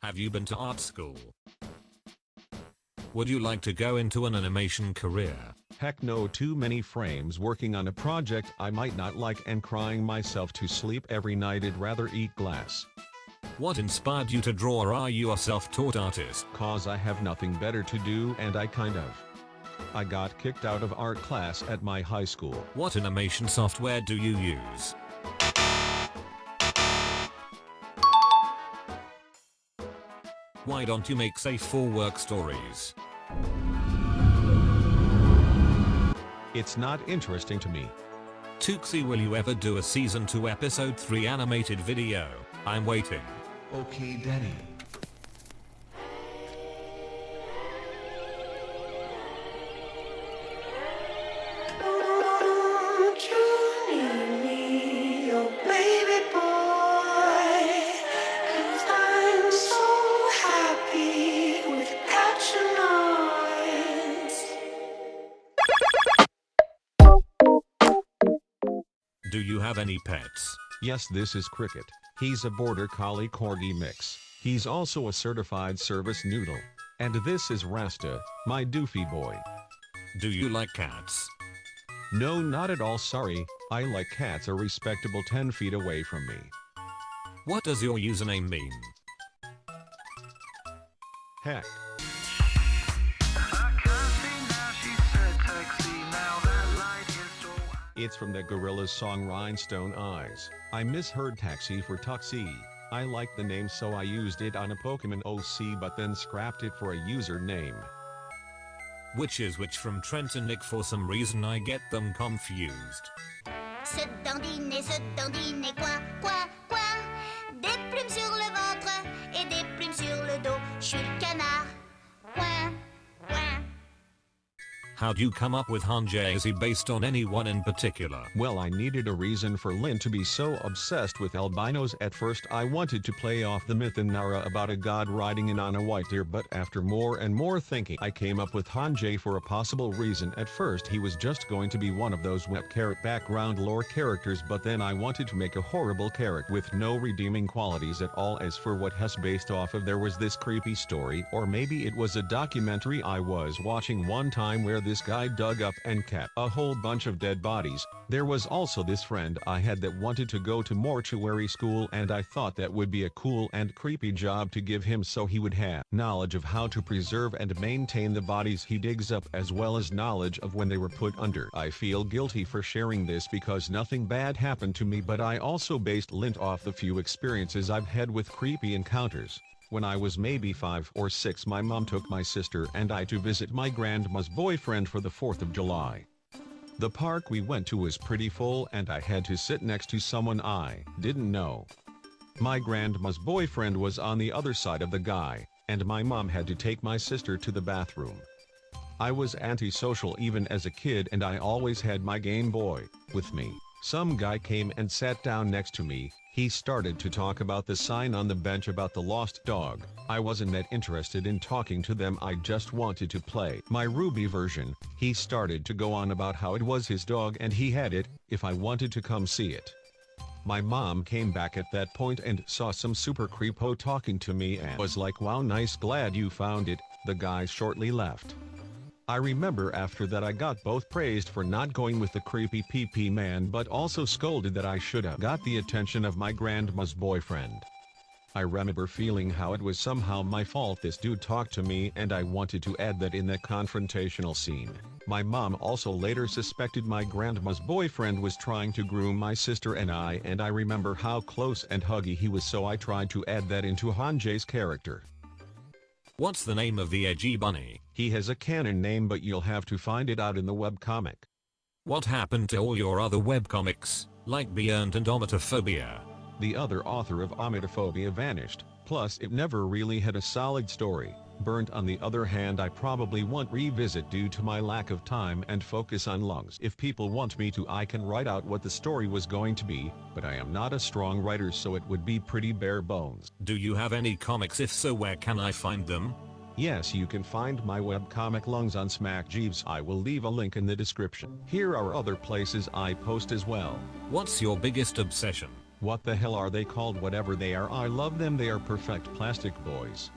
Have you been to art school? Would you like to go into an animation career? Heck no, too many frames working on a project I might not like and crying myself to sleep every night. I'd rather eat glass. What inspired you to draw, or are you a self-taught artist? Cause I have nothing better to do and I got kicked out of art class at my high school. What animation software do you use? Why don't you make safe for work stories? It's not interesting to me. Tuxiie, will you ever do a season 2 episode 3 animated video? I'm waiting. Okay, Daddy. Do you have any pets? Yes, this is Cricket. He's a border collie corgi mix. He's also a certified service noodle. And this is Rasta, my doofy boy. Do you like cats? No, not at all, sorry. I like cats a respectable 10 feet away from me. What does your username mean? Heck. It's from the Gorillaz song Rhinestone Eyes. I misheard taxi for tuxiie. I liked the name, so I used it on a Pokemon OC, but then scrapped it for a username. Which is which from Trent and Nick? For some reason I get them confused. Se dandiner, quoi, quoi, quoi. Des plumes sur le ventre et des plumes sur le dos. Je suis le canard. Coin, coin. How'd you come up with Hanjay? Is he based on anyone in particular? Well, I needed a reason for Lynn to be so obsessed with albinos. At first I wanted to play off the myth in Nara about a god riding in on a white deer, but after more and more thinking I came up with Hanjay for a possible reason. At first he was just going to be one of those wet carrot background lore characters, but then I wanted to make a horrible character with no redeeming qualities at all. As for what he's based off of, there was this creepy story, or maybe it was a documentary I was watching one time where this guy dug up and kept a whole bunch of dead bodies. There was also this friend I had that wanted to go to mortuary school, and I thought that would be a cool and creepy job to give him, so he would have knowledge of how to preserve and maintain the bodies he digs up, as well as knowledge of when they were put under. I feel guilty for sharing this because nothing bad happened to me, but I also based Lint off the few experiences I've had with creepy encounters. When I was maybe 5 or 6, my mom took my sister and I to visit my grandma's boyfriend for the 4th of July. The park we went to was pretty full and I had to sit next to someone I didn't know. My grandma's boyfriend was on the other side of the guy, and my mom had to take my sister to the bathroom. I was antisocial even as a kid, and I always had my Game Boy with me. Some guy came and sat down next to me. He started to talk about the sign on the bench about the lost dog. I wasn't that interested in talking to them, I just wanted to play my Ruby version. He started to go on about how it was his dog and he had it, if I wanted to come see it. My mom came back at that point and saw some super creepo talking to me and was like, "Wow, nice, glad you found it." The guy shortly left. I remember after that I got both praised for not going with the creepy PP man, but also scolded that I should have got the attention of my grandma's boyfriend. I remember feeling how it was somehow my fault this dude talked to me, and I wanted to add that in that confrontational scene. My mom also later suspected my grandma's boyfriend was trying to groom my sister and I remember how close and huggy he was, so I tried to add that into Hanjay's character. What's the name of the edgy bunny? He has a canon name, but you'll have to find it out in the webcomic. What happened to all your other webcomics, like Beyond and Omatophobia? The other author of Omatophobia vanished, plus it never really had a solid story. Burnt on the other hand, I probably won't revisit due to my lack of time and focus on lungs. If people want me to, I can write out what the story was going to be, but I am not a strong writer, so it would be pretty bare bones. Do you have any comics? If so, where can I find them? Yes, you can find my webcomic Lungs on Smack Jeeves. I will leave a link in the description. Here are other places I post as well. What's your biggest obsession? What the hell are they called? Whatever they are, I love them. They are perfect plastic boys.